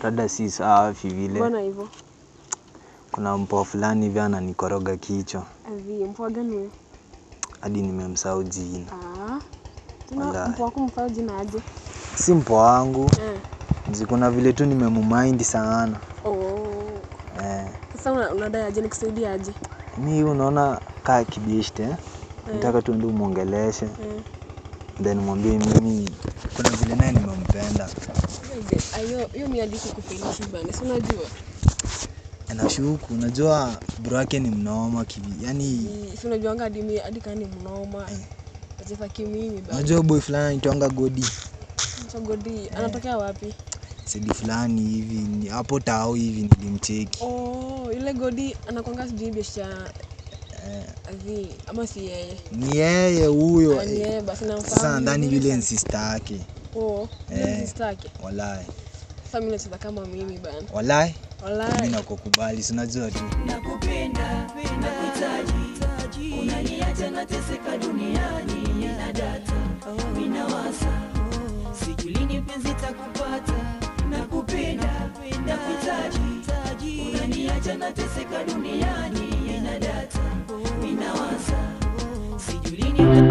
Tada si safi vile. Mbona hivyo? Kuna mpoa fulani hivi ananikoroga kichwa. Avi, mpoa gani huyo? Hadi nimemsahau jina. Tuna mpoa wako msahau jina aje? Si mpoa wangu. Kuna vile tu nimemmind sana. Sasa unadai aje nikusaidia aje? Mimi unaona kaa kibishte. Nataka tu ndio muongeleshe. Then mwambie mimi kuna vile naye nimempenda. Hiyo ni hadithi kufinishi bana. Si unajua? Anashuku, unajua bro yake ni mnoma kivi. Yaani si unajua hadi kani mnoma. Ajefa kimimi bana. Unajua boy fulani anaitwa Godi. So Godi anatokea wapi? Sidi fulani hivi hapo tao hivi nilimcheki. Ile Godi anakuanga sijui biashara avi ama si yeye? Ni yeye huyo. Ni yeye basi namfahamu. Sasa ndani vile ni sister yake. Ni sister yake. Wallahi. Sasa mimi nacheza kama mimi bana. Wallahi. Mimi nakukubali, si unajua tu. Nakupenda, nakuhitaji. Unaniacha nateseka duniani na data. Ninawasa. Sijui lini penzi takupata. Nakupenda, nakuhitaji. Unaniacha nateseka duniani na data. Ninawasa. Sijui lini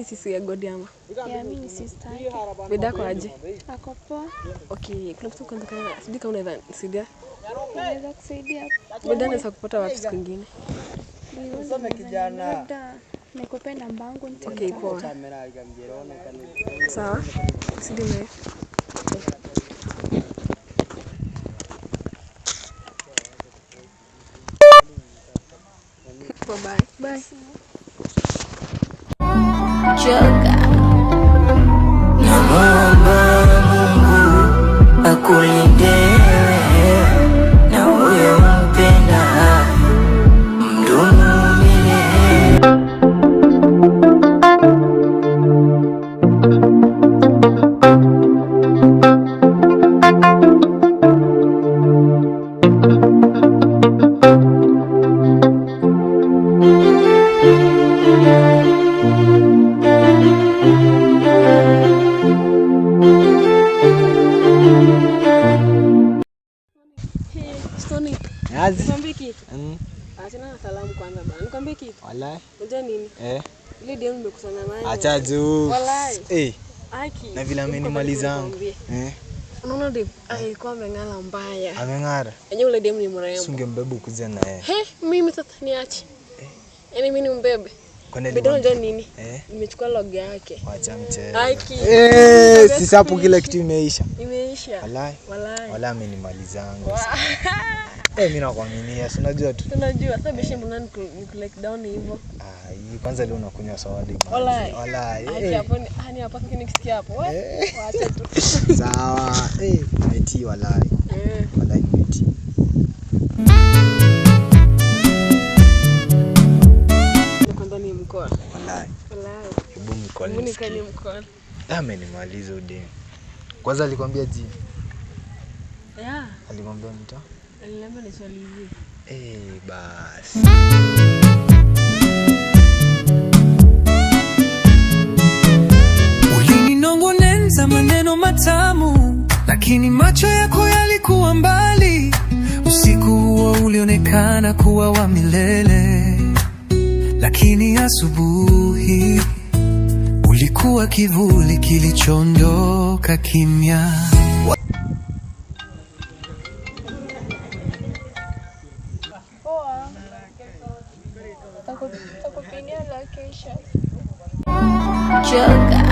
sisi ya Godi ama? Ya mimi ni sister yake. Beda kwa aje? Ako poa. Okay, kuna kitu kwanza kana sidi kama unaweza nisaidia? Naweza kusaidia. Beda naweza kupata wapi siku nyingine? Sasa kijana. Nakupenda mbangu nitenda. Okay, poa. Sawa. Sidi naye. Bye. Bye. Choka. Naomba Mungu akulinde na huyo mpenda mdumu milele. Nikwambie kitu. Achana na salamu kwanza bana. Nikwambie kitu. Wallahi. Unajua nini? Ile demu nimekusana nayo. Acha juu. Wallahi. Aki. Na vile amenimaliza wangu. Unaona demu alikuwa ameng'ara mbaya. Ameng'ara. Yenyewe ule demu ni mrembo. Sungembeba kuja na yeye. Mimi sasa niache. Yaani mimi ni mbebe. Bidon unajua nini? Nimechukua log yake. Wacha mchezo. Aki. Sisi hapo kila kitu imeisha. Imeisha. Wallahi. Wallahi amenimaliza wangu. Mimi nakuaminia, si unajua tu. Tunajua, sasa bishi mbona nikulike down hivyo? Hii kwanza leo unakunywa soda. Wallahi. Wallahi. Hapo nikisikia hapo. Waacha tu. Sawa. Nimetii wallahi. Wallahi nimetii. Kwanza ni mkoa. Wallahi. Hebu mkoa. Ni mkoa. Amenimaliza udeni. Kwanza alikwambia jina? Alikwambia mta? Aliniambia ni swali hivi. Basi. Ulininongoneza maneno matamu, lakini macho yako yalikuwa mbali. Usiku huo ulionekana kuwa wa milele, lakini asubuhi ulikuwa kivuli kilichoondoka kimya. Takupigia location. Choka.